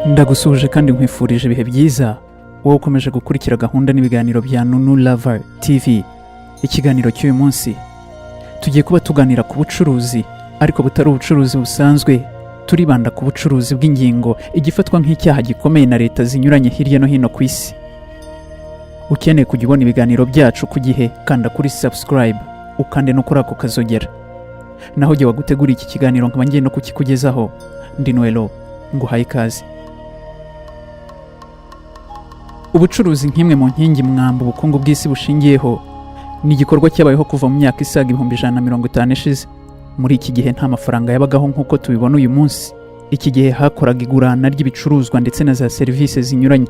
Ndagusuje kandi nkwifurije ibihe byiza wowe ukomeje gukurikira gahunda n'ibiganiro bya Nunu Lover TV. Ikiganiro cy'uyu munsi tugiye kuba tuganira ku bucuruzi, ariko butari ubucuruzi busanzwe. Turibanda ku bucuruzi bw'ingingo, igifatwa nk'icyaha gikomeye na leta zinyuranye hirya no hino ku isi. Ukeneye kujya ubona ibiganiro byacu ku gihe, kanda kuri subscribe ukande no kuri ako kazogera. Naho jye wagutegura iki kiganiro nkaba ngiye no kukikugezaho, ndi Noelo, nguhaye ikaze. Ubucuruzi nk'imwe mu nkingi mwamba ubukungu bw'isi bushingiyeho, ni igikorwa cyabayeho kuva mu myaka isaga 150 ishize. Muri iki gihe nta mafaranga yabagaho nk'uko tubibona uyu munsi. Iki gihe hakoraga igurana ry'ibicuruzwa ndetse na za serivisi zinyuranye.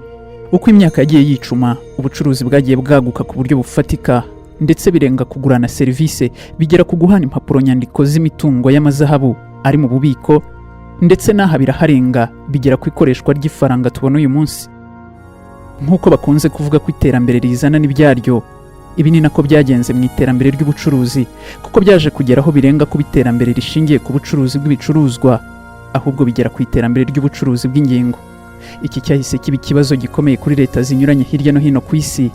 Uko imyaka yagiye yicuma, ubucuruzi bwagiye bwaguka ku buryo bufatika, ndetse birenga kugurana serivisi bigera ku guhana impapuro nyandiko z'imitungo y'amazahabu ari mu bubiko, ndetse n'aha biraharenga bigera ku ikoreshwa ry'ifaranga tubona uyu munsi. Nk'uko bakunze kuvuga ko iterambere rizana n'ibyaryo, ibi ni nako byagenze mu iterambere ry'ubucuruzi, kuko byaje kugeraho birenga ku iterambere rishingiye ku bucuruzi bw'ibicuruzwa, ahubwo bigera ku iterambere ry'ubucuruzi bw'ingingo. Iki cyahise kiba ikibazo gikomeye kuri leta zinyuranye hirya no hino ku isi,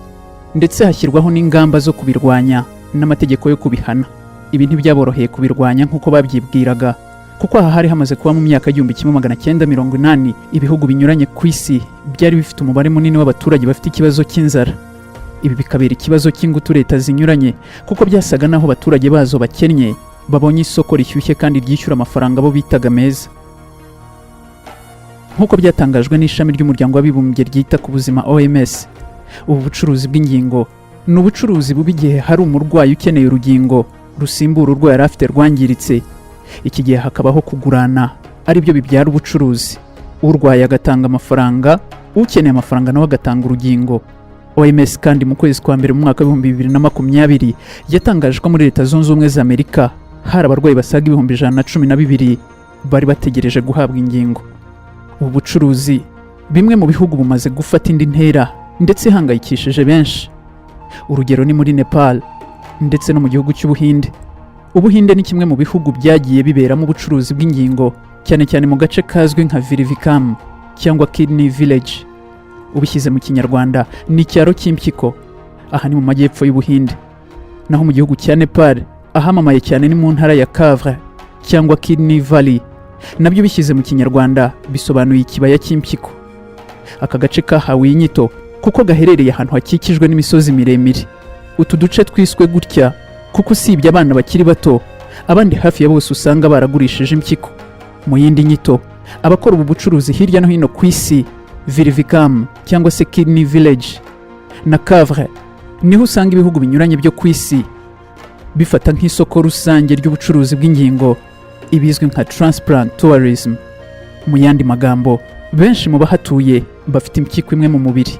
ndetse hashyirwaho n'ingamba zo kubirwanya n'amategeko yo kubihana. Ibi ntibyaboroheye kubirwanya nk'uko babyibwiraga, kuko aha hari hamaze kuba mu myaka 1980 ibihugu binyuranye ku isi byari bifite umubare munini w'abaturage bafite ikibazo cy'inzara. Ibi bikabera ikibazo cy'ingutu leta zinyuranye, kuko byasaga naho abaturage bazo bakennye babonye isoko rishyushye kandi ryishyura amafaranga bo bitaga meza. Nk'uko byatangajwe n'ishami ry'umuryango w'abibumbye ryita ku buzima OMS, ubu bucuruzi bw'ingingo ni ubucuruzi bubi igihe hari umurwayi ukeneye urugingo rusimbura urwaye yari afite rwangiritse. Iki gihe hakabaho kugurana, ari byo bibyara ubucuruzi. Urwaye agatanga amafaranga, ukeneye amafaranga nawe agatanga urugingo. OMS kandi mu kwezi kwa mbere mu mwaka wa 2020 yatangaje ko muri Leta Zunze Ubumwe za Amerika hari abarwayi basaga 112 bari bategereje guhabwa ingingo. Ubu bucuruzi bimwe mu bihugu bumaze gufata indi ntera, ndetse ihangayikishije benshi. Urugero ni muri Nepal ndetse no mu gihugu cy'Ubuhinde. Ubuhinde ni kimwe mu bihugu byagiye biberamo ubucuruzi bw'ingingo, cyane cyane mu gace kazwi nka Virvikam cyangwa Kidney Village. Ubishyize mu Kinyarwanda ni icyaro cy'impyiko. Aha ni mu majyepfo y'Ubuhinde. Naho mu gihugu cya Nepal ahamamaye cyane ni mu ntara ya Kavre cyangwa Kidney Valley. Nabyo bishyize mu Kinyarwanda bisobanuye ikibaya cy'impyiko. Aka gace kahawe inyito kuko gaherereye ahantu hakikijwe n'imisozi miremire. Utu duce twiswe gutya kuko usibye abana bakiri bato, abandi hafi ya bose usanga baragurishije impyiko. Mu yindi nyito, abakora ubu bucuruzi hirya no hino ku isi, Virvikam cyangwa se Kidney Village na Kavre, niho usanga ibihugu binyuranye byo ku isi bifata nk'isoko rusange ry'ubucuruzi bw'ingingo, ibizwi nka transplant tourism. Mu yandi magambo, benshi mu bahatuye bafite impyiko imwe mu mubiri.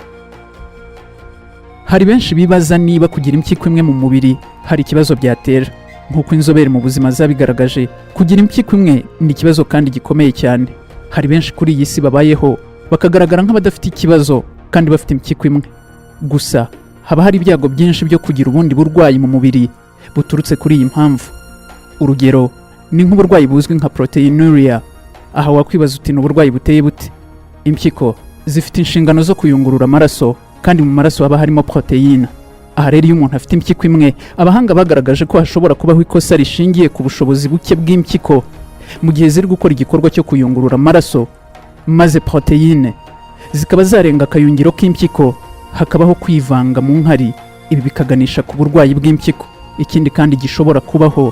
Hari benshi bibaza niba kugira impyiko imwe mu mubiri hari ikibazo byatera. Nk'uko inzobere mu buzima zabigaragaje, kugira impyiko imwe ni ikibazo kandi gikomeye cyane. Hari benshi kuri iyi si babayeho bakagaragara nk'abadafite ikibazo kandi bafite impyiko imwe. Gusa haba hari ibyago byinshi byo kugira ubundi burwayi mu mubiri buturutse kuri iyi mpamvu. Urugero ni nk'uburwayi buzwi nka proteinuria. Aha wakwibaza uti n'uburwayi buteye bute? Impyiko zifite inshingano zo kuyungurura amaraso, kandi mu maraso haba harimo proteine. Aha rero iyo umuntu afite impyiko imwe, abahanga bagaragaje ko hashobora kubaho ikosa rishingiye ku bushobozi buke bw'impyiko mu gihe ziri gukora igikorwa cyo kuyungurura amaraso, maze proteine zikaba zarenga akayungiro k'impyiko, hakabaho kwivanga mu nkari. Ibi bikaganisha ku burwayi bw'impyiko. Ikindi kandi gishobora kubaho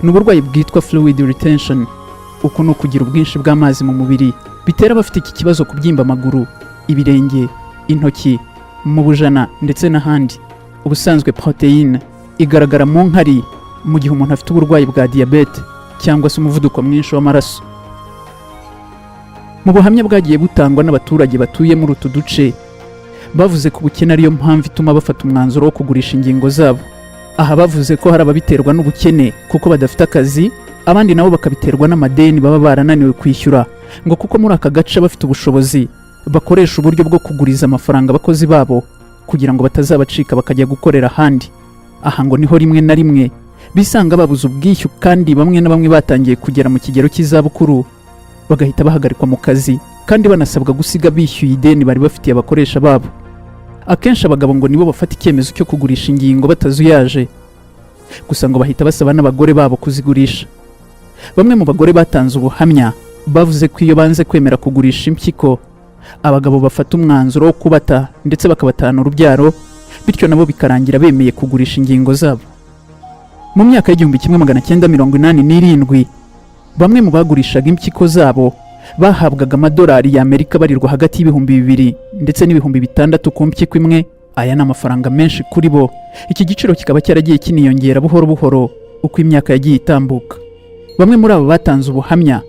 ni uburwayi bwitwa fluid retention. Uku ni ukugira ubwinshi bw'amazi mu mubiri, bitera abafite iki kibazo kubyimba amaguru, ibirenge, intoki, mu bujana ndetse n'ahandi. Ubusanzwe proteine igaragara mu nkari mu gihe umuntu afite uburwayi bwa diabete cyangwa se umuvuduko mwinshi w'amaraso. Mu buhamya bwagiye butangwa n'abaturage batuye muri utu duce, bavuze ko ubukene ariyo mpamvu ituma bafata umwanzuro wo kugurisha ingingo zabo. Aha bavuze ko hari ababiterwa n'ubukene kuko badafite akazi, abandi nabo bakabiterwa n'amadeni baba barananiwe kwishyura, ngo kuko muri aka gace bafite ubushobozi bakoresha uburyo bwo kuguriza amafaranga abakozi babo kugira ngo batazabacika bakajya gukorera ahandi. Aha ngo niho rimwe na rimwe bisanga babuze ubwishyu, kandi bamwe na bamwe batangiye kugera mu kigero cy'izabukuru bagahita bahagarikwa mu kazi kandi banasabwa gusiga bishyuye ideni bari bafitiye abakoresha babo. Akenshi abagabo ngo nibo bafata icyemezo cyo kugurisha ingingo batazuyaje, gusa ngo bahita basaba n'abagore babo kuzigurisha. Bamwe mu bagore batanze ubuhamya bavuze ko iyo banze kwemera kugurisha impyiko, abagabo bafata umwanzuro wo kubata ndetse bakabatana urubyaro, bityo nabo bikarangira bemeye kugurisha ingingo zabo. Mu myaka y'1987 bamwe mu bagurishaga impyiko zabo bahabwaga amadolari y'Amerika barirwa hagati y'ibihumbi 2,000 ndetse n'ibihumbi 6,000 ku mpyiko imwe. Aya ni amafaranga menshi kuri bo. Iki giciro kikaba cyaragiye kiniyongera buhoro buhoro uko imyaka yagiye itambuka. Bamwe muri abo batanze ubuhamya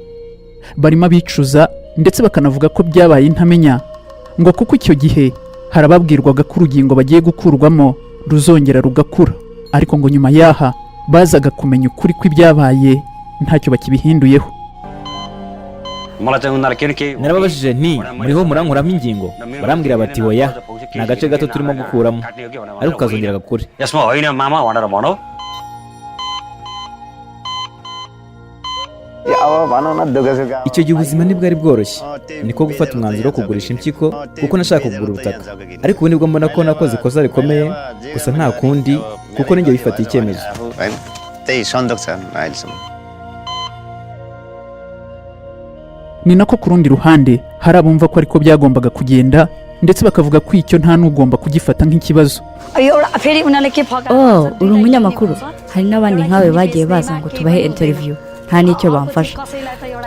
barimo bicuza ndetse bakanavuga ko byabaye intamenya, ngo kuko icyo gihe harababwirwaga ko urugingo bagiye gukurwamo ruzongera rugakura, ariko ngo nyuma yaha bazaga kumenya ukuri kw'ibyabaye ntacyo bakibihinduyeho. Narababajije nti muriho murankuramo ingingo, barambwira bati oya, ni agace gato turimo gukuramo ariko kazongera gakure. Icyo gihe ubuzima ntibwari bworoshye, niko gufata umwanzuro wo kugurisha impyiko kuko nashaka kugura ubutaka, ariko ubu nibwo mbona ko nakoze ikosa rikomeye, gusa nta kundi kuko ninjye bifatiye icyemezo. Ni nako ku rundi ruhande hari abumva ko ariko byagombaga kugenda ndetse bakavuga ko icyo nta n'ugomba kugifata nk'ikibazo. Uri umunyamakuru, hari n'abandi nkawe bagiye baza ngo tubahe interview, nta n'icyo bamfasha.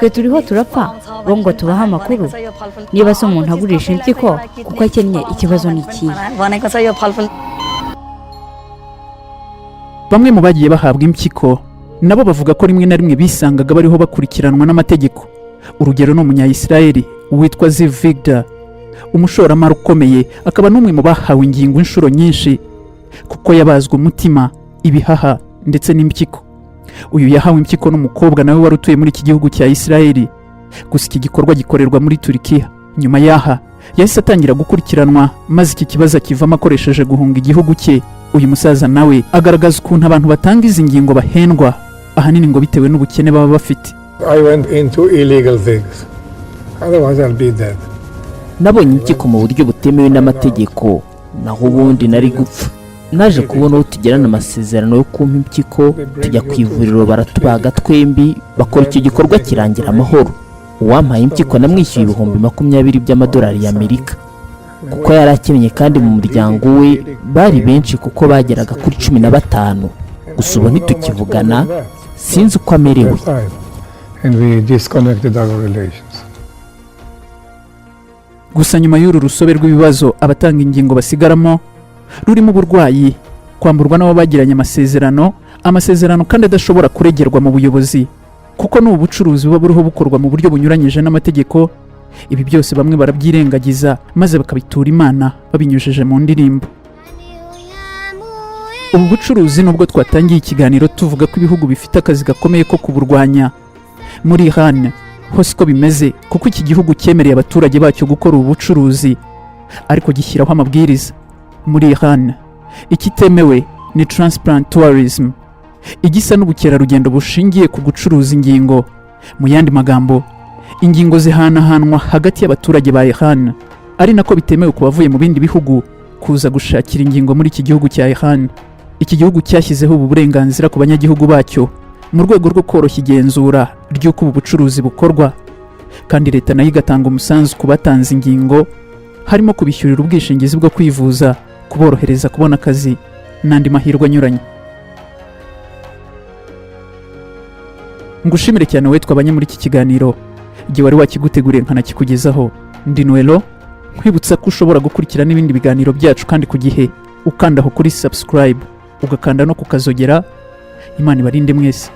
Twe turiho turapfa bo ngo tubahe amakuru. Niba se umuntu agurisha impyiko kuko akennye, ikibazo ni ikihe? Bamwe mu bagiye bahabwa impyiko nabo bavuga ko rimwe na rimwe bisangaga bariho bakurikiranwa n'amategeko. Urugero ni umunya-Israeli witwa Ziv Vigda, umushoramari ukomeye, akaba n'umwe mu bahawe ingingo inshuro nyinshi kuko yabazwe umutima, ibihaha ndetse n'impyiko. Uyu yahawe impyiko n'umukobwa nawe wari utuye muri iki gihugu cya Israeli, gusa iki gikorwa gikorerwa muri Turkiya. Nyuma yaha yahise atangira gukurikiranwa, maze iki kibazo akivamo akoresheje guhunga igihugu cye. Uyu musaza nawe agaragaza ukuntu abantu batanga izi ngingo bahendwa, ahanini ngo bitewe n'ubukene baba bafite. I went into illegal things. Otherwise I'll be dead. Nabonye impyiko mu buryo butemewe n'amategeko, naho ubundi nari gupfa. Naje kubona uwo tugirana amasezerano yo kumpa impyiko, tujya ku ivuriro baratubaga twembi, bakora icyo gikorwa kirangira amahoro. Uwampaye impyiko namwishyuye ibihumbi 20 by'amadolari y'Amerika, kuko yari akeneye kandi mu muryango we bari benshi kuko bageraga kuri 15. Gusa ubu ntitukivugana, sinzi uko amerewe. And we disconnected our relations. Gusa nyuma y'uru rusobe rw'ibibazo abatanga ingingo basigaramo, rurimo uburwayi, kwamburwa n'abo bagiranye amasezerano kandi adashobora kuregerwa mu buyobozi, kuko n'ubu bucuruzi buba buriho bukorwa mu buryo bunyuranyije n'amategeko. Ibi byose bamwe barabyirengagiza maze bakabitura Imana babinyujije mu ndirimbo. Ubu bucuruzi nubwo twatangiye ikiganiro tuvuga ko ibihugu bifite akazi gakomeye ko kuburwanya, muri Iran ho siko bimeze, kuko iki gihugu cyemereye abaturage bacyo gukora ubu bucuruzi ariko gishyiraho amabwiriza. Muri Iran ikitemewe ni transplant tourism, igisa n'ubukerarugendo bushingiye ku gucuruza ingingo. Mu yandi magambo, ingingo zihanahanwa hagati y'abaturage ba Iran, ari nako bitemewe ku bavuye mu bindi bihugu kuza gushakira ingingo muri iki gihugu cya Iran. Iki gihugu cyashyizeho ubu burenganzira ku banyagihugu bacyo mu rwego rwo koroshya igenzura ry'uko ubu bucuruzi bukorwa, kandi leta nayo igatanga umusanzu ku batanze ingingo, harimo kubishyurira ubwishingizi bwo kwivuza, kuborohereza kubona akazi n'andi mahirwe anyuranye. Ngushimire cyane we twabanye muri iki kiganiro, igihe wari wakiguteguriye nkanakikugezaho. Ndi Noelo, nkwibutsa ko ushobora gukurikira n'ibindi biganiro byacu kandi ku gihe ukandaho kuri subscribe, ugakanda no kukazogera. Imana ibarinde mwese.